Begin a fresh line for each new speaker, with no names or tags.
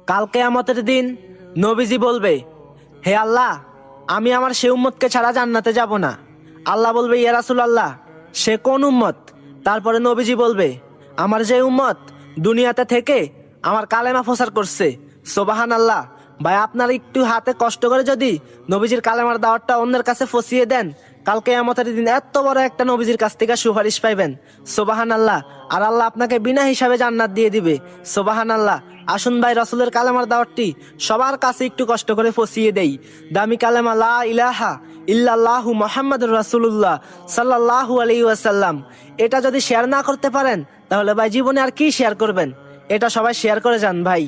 কাল কিয়ামতের দিন নবীজি বলবে, হে আল্লাহ, আমি আমার সে উম্মতকে ছাড়া জান্নাতে যাব না। আল্লাহ বলবে, ইয়া রাসূলুল্লাহ, সে কোন উম্মত? তারপরে নবীজি বলবে, আমার যে উম্মত দুনিয়াতে থেকে আমার কালেমা প্রচার করছে। সুবহানাল্লাহ। ভাই, আপনার একটু হাতে কষ্ট করে যদি নবীজির কালেমার দাওয়াতটা অন্যের কাছে পৌঁছিয়ে দেন, কালকে কিয়ামতের দিন এত বড় একটা নবীজির কাছ থেকে সুপারিশ পাইবেন। সুবহানাল্লাহ। আর আল্লাহ আপনাকে বিনা হিসাবে জান্নাত দিয়ে দিবে। সুবহানাল্লাহ। আসুন ভাই, রাসূলের কালেমার দাওয়াতটি সবার কাছে একটু কষ্ট করে পৌঁছিয়ে দেই। দামি কালেমা লা ইলাহা ইল্লাল্লাহু মুহাম্মাদুর রাসূলুল্লাহ সাল্লাল্লাহু আলাইহি ওয়াসাল্লাম। এটা যদি শেয়ার না করতে পারেন, তাহলে ভাই জীবনে আর কি শেয়ার করবেন? এটা সবাই শেয়ার করে যান ভাই।